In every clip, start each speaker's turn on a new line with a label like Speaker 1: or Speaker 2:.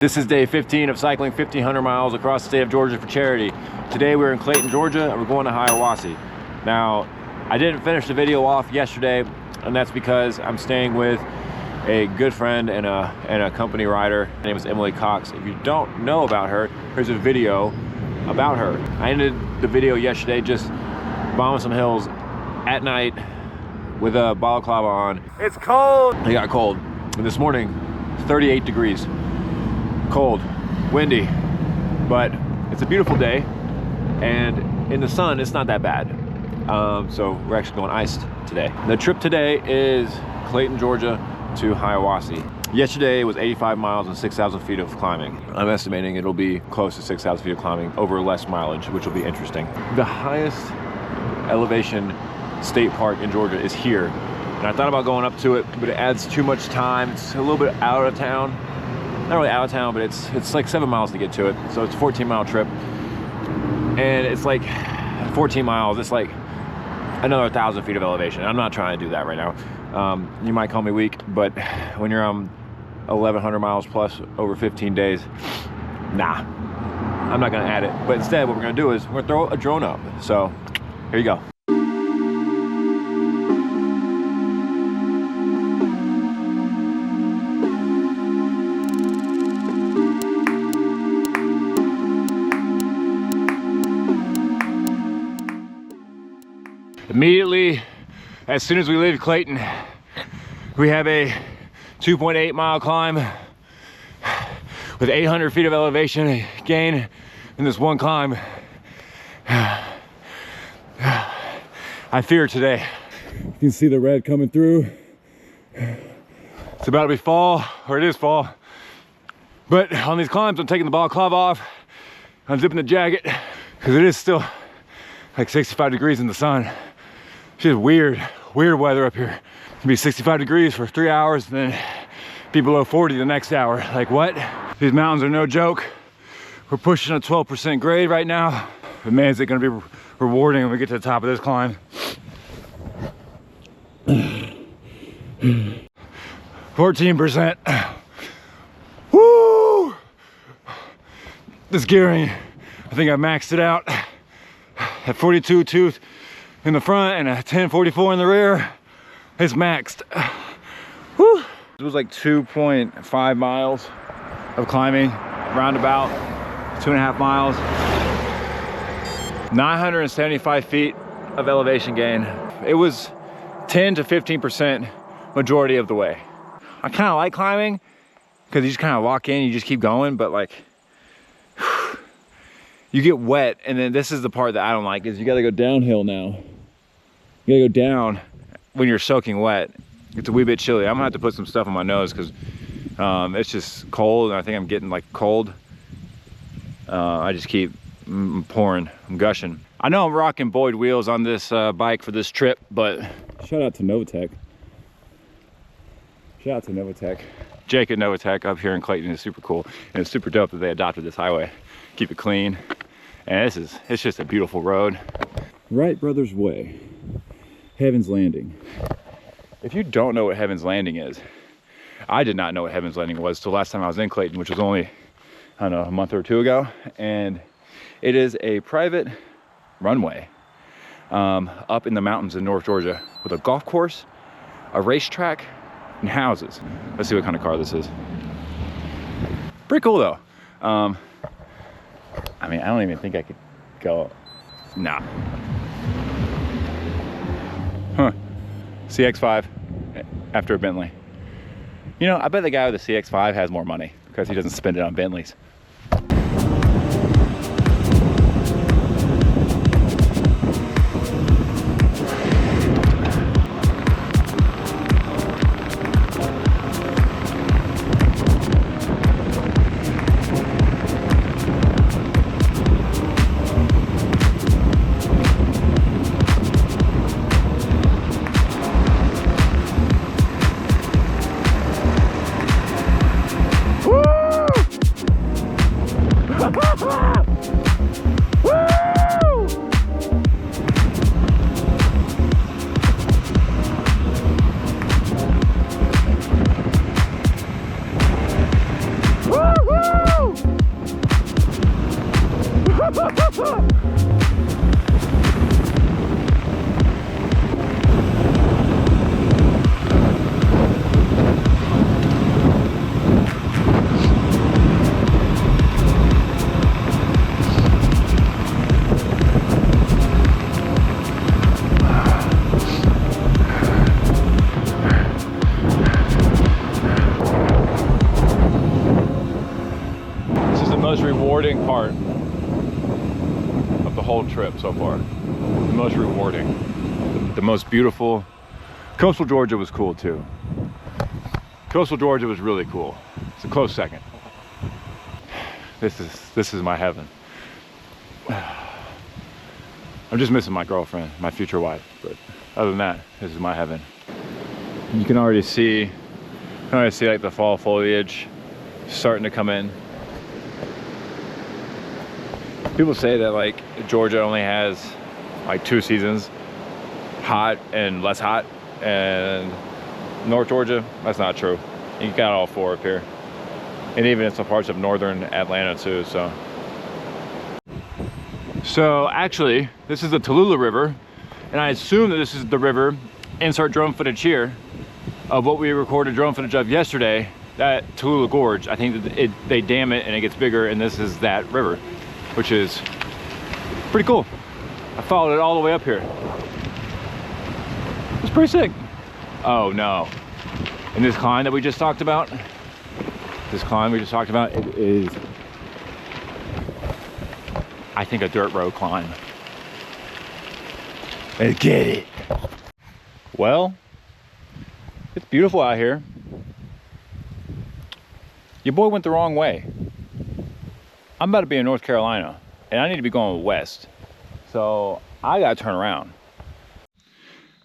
Speaker 1: This is day 15 of cycling 1,500 miles across the state of Georgia for charity. Today we're in Clayton, Georgia, and we're going to Hiawassee. Now, I didn't finish the video off yesterday, and that's because I'm staying with a good friend and a company rider. Her name is Emily Cox. If you don't know about her, here's a video about her. I ended the video yesterday just bombing some hills at night with a balaclava on. It's cold. It got cold. And this morning, 38 degrees. Cold, windy, but it's a beautiful day, and in the sun it's not that bad. So we're actually going iced today. The trip today is Clayton, Georgia to Hiawassee. Yesterday was 85 miles and 6,000 feet of climbing. I'm estimating it'll be close to 6,000 feet of climbing over less mileage, which will be interesting. The highest elevation state park in Georgia is here, and I thought about going up to it, but it adds too much time. It's a little bit out of town. Not really out of town, but it's like 7 miles to get to it. So it's a 14-mile trip, and it's like 14 miles. It's like another 1,000 feet of elevation. I'm not trying to do that right now. You might call me weak, but when you're 1,100 miles plus over 15 days, nah, I'm not gonna add it. But instead, what we're gonna do is we're gonna throw a drone up. So here you go. Immediately, as soon as we leave Clayton, we have a 2.8 mile climb with 800 feet of elevation gain in this one climb. I fear today. You can see the red coming through. It's about to be fall, or it is fall. But on these climbs, I'm taking the balaclava off, unzipping the jacket, because it is still like 65 degrees in the sun. It's just weird weather up here. It'll be 65 degrees for 3 hours and then be below 40 the next hour. Like what? These mountains are no joke. We're pushing a 12% grade right now. But man, is it gonna be rewarding when we get to the top of this climb. 14%. Woo! This gearing, I think I maxed it out at 42.2 in the front and a 10.44 in the rear. It's maxed. Whew. It was like 2.5 miles of climbing, roundabout 2.5 miles. 975 feet of elevation gain. It was 10 to 15% majority of the way. I kind of like climbing because you just kind of walk in, you just keep going, but like, you get wet, and then this is the part that I don't like, is you gotta go downhill now. You gotta go down when you're soaking wet. It's a wee bit chilly. I'm gonna have to put some stuff on my nose because it's just cold, and I think I'm getting like cold. I just keep pouring, I'm gushing. I know I'm rocking Boyd wheels on this bike for this trip, but shout out to Novatech. Shout out to Novatech. Jake at Novatech up here in Clayton is super cool, and it's super dope that they adopted this highway. Keep it clean, and it's just a beautiful road. Wright Brothers Way, Heaven's Landing. If you don't know what Heaven's Landing is, I did not know what Heaven's Landing was till last time I was in Clayton, which was only, I don't know, a month or two ago. And it is a private runway up in the mountains in North Georgia with a golf course, a racetrack, and houses. Let's see what kind of car this is. Pretty cool though. I mean, I don't even think I could go. Nah. Huh. CX-5 after a Bentley. You know, I bet the guy with the CX-5 has more money because he doesn't spend it on Bentleys. Most rewarding part of the whole trip so far. The most rewarding, the most beautiful. Coastal Georgia was cool too. Coastal Georgia was really cool. It's a close second. This is my heaven. I'm just missing my girlfriend, my future wife, but other than that, this is my heaven. You can already see like the fall foliage starting to come in. People say that like Georgia only has like 2 seasons, hot and less hot, and North Georgia, that's not true. You got all 4 up here, and even in some parts of northern Atlanta too. So actually, this is the Tallulah River, and I assume that this is the river, insert drone footage here, of what we recorded drone footage of yesterday, that Tallulah Gorge. I think that they dam it and it gets bigger, and this is that river, which is pretty cool. I followed it all the way up here. It's pretty sick. Oh no. And this climb that we just talked about, it is, I think, a dirt road climb. Let's get it. Well, it's beautiful out here. Your boy went the wrong way. I'm about to be in North Carolina, and I need to be going west. So I gotta turn around.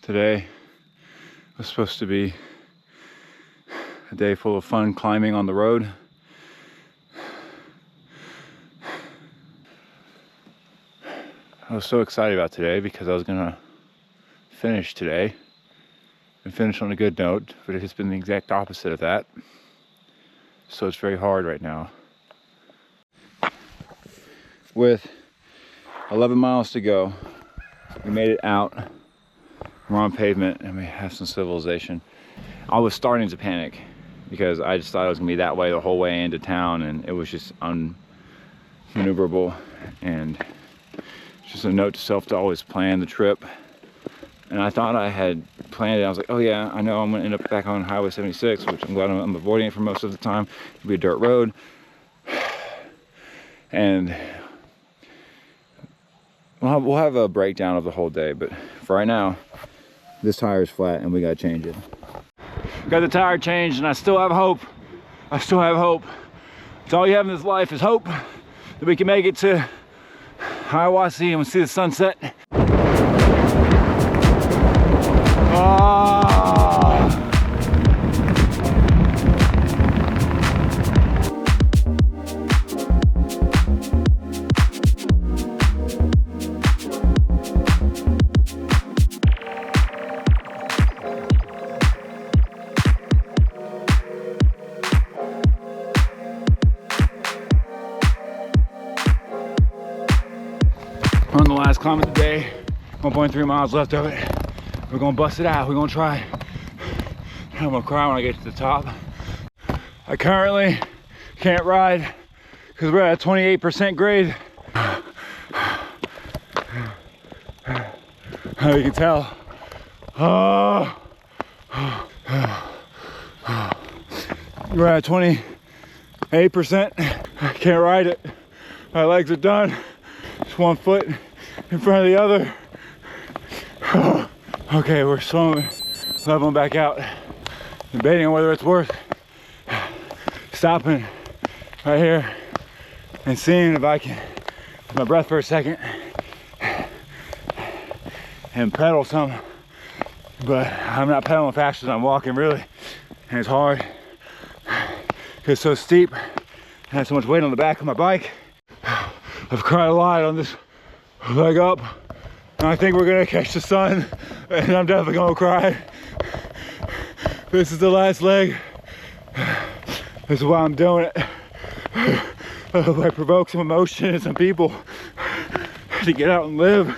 Speaker 1: Today was supposed to be a day full of fun climbing on the road. I was so excited about today because I was gonna finish today and finish on a good note, but it has been the exact opposite of that. So it's very hard right now. With 11 miles to go, we made it out. We're on pavement and we have some civilization. I was starting to panic because I just thought it was gonna be that way the whole way into town, and it was just unmaneuverable. And just a note to self to always plan the trip. And I thought I had planned it. I was like, oh yeah, I know I'm gonna end up back on Highway 76, which I'm glad I'm avoiding it for most of the time. It'll be a dirt road. And we'll have a breakdown of the whole day, but for right now, this tire is flat and we gotta change it. Got the tire changed and I still have hope. I still have hope. It's all you have in this life is hope that we can make it to Hiawassee and we'll see the sunset. On the last climb of the day, 1.3 miles left of it. We're gonna bust it out, we're gonna try. I'm gonna cry when I get to the top. I currently can't ride because we're at a 28% grade. How you can tell. We're at 28%. I can't ride it. My legs are done. Just one foot in front of the other. Okay, we're slowly leveling back out. Debating on whether it's worth stopping right here and seeing if I can get my breath for a second and pedal some. But I'm not pedaling fast as I'm walking, really. And it's hard because it's so steep. I have so much weight on the back of my bike. I've cried a lot on this leg up, and I think we're gonna catch the sun, and I'm definitely gonna cry. This is the last leg. This is why I'm doing it. I hope I provoke some emotion in some people.
Speaker 2: to get out and live,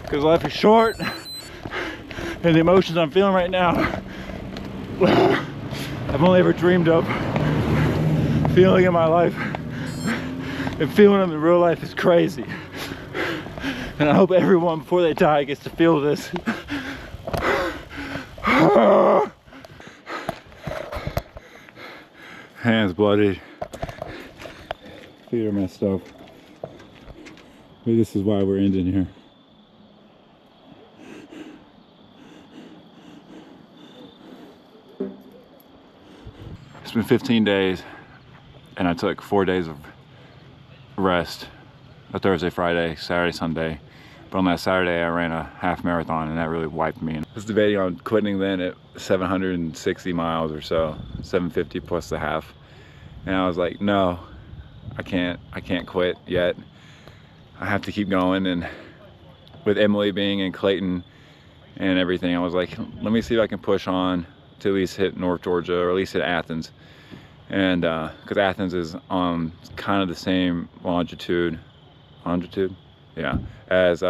Speaker 2: because life is short, and the emotions I'm feeling right now, I've only ever dreamed of feeling in my life, and feeling them in real life is crazy. And I hope everyone before they die gets to feel this. Hands bloodied, feet are messed up. Maybe this is why we're ending here. It's been 15 days and I took 4 days of rest, a Thursday, Friday, Saturday, Sunday. But on that Saturday I ran a half marathon and that really wiped me. I was debating on quitting then at 760 miles or so, 750 plus the half. And I was like, no, I can't quit yet. I have to keep going. And with Emily being in Clayton and everything, I was like, let me see if I can push on to at least hit North Georgia, or at least hit Athens. And because Athens is on kind of the same longitude, yeah, as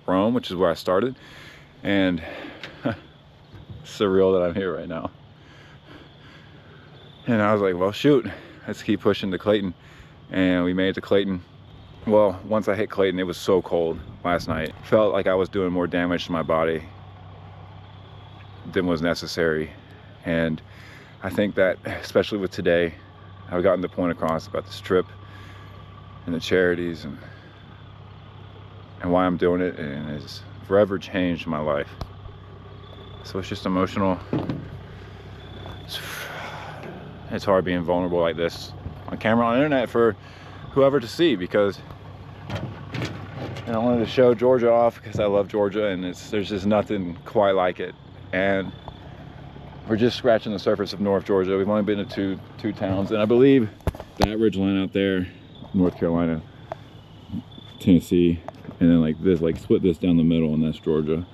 Speaker 2: Rome, which is where I started. And surreal that I'm here right now. And I was like, well, shoot, let's keep pushing to Clayton. And we made it to Clayton. Well, once I hit Clayton, it was so cold last night. Felt like I was doing more damage to my body than was necessary. And I think that, especially with today, I've gotten the point across about this trip and the charities and why I'm doing it, and it's forever changed my life. So it's just emotional. It's hard being vulnerable like this on camera, on the internet, for whoever to see, because I wanted to show Georgia off because I love Georgia, and there's just nothing quite like it. And we're just scratching the surface of North Georgia. We've only been to two towns, and I believe that ridge line out there, North Carolina, Tennessee, and then like this, like split this down the middle, and that's Georgia.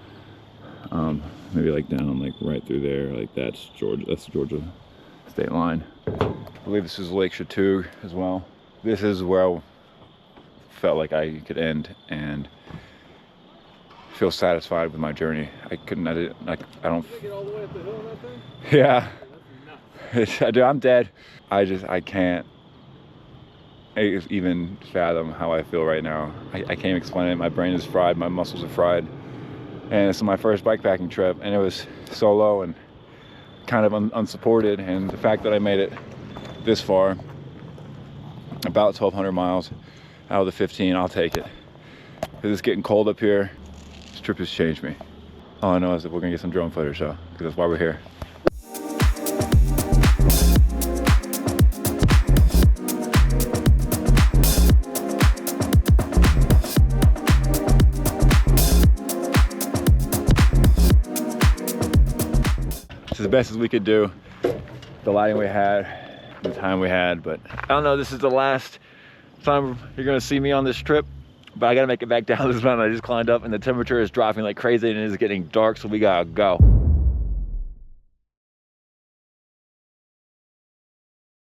Speaker 2: Maybe like down like right through there, like that's Georgia. That's the Georgia state line. I believe this is Lake Chateau as well. This is where I felt like I could end and feel satisfied with my journey. I don't. Did you get all the way up the hill on that thing? Yeah. Dude, I'm dead. I can't even fathom how I feel right now. I can't explain it. My brain is fried, my muscles are fried. And it's my first bikepacking trip, and it was solo and kind of unsupported. And the fact that I made it this far, about 1,200 miles out of the 15, I'll take it. Because it's getting cold up here. This trip has changed me. All I know is that we're gonna get some drone footage, though, because that's why we're here. This is the best as we could do. The lighting we had, the time we had, but I don't know, this is the last time you're gonna see me on this trip, but I gotta make it back down this mountain I just climbed up, and the temperature is dropping like crazy and it is getting dark, so we gotta go.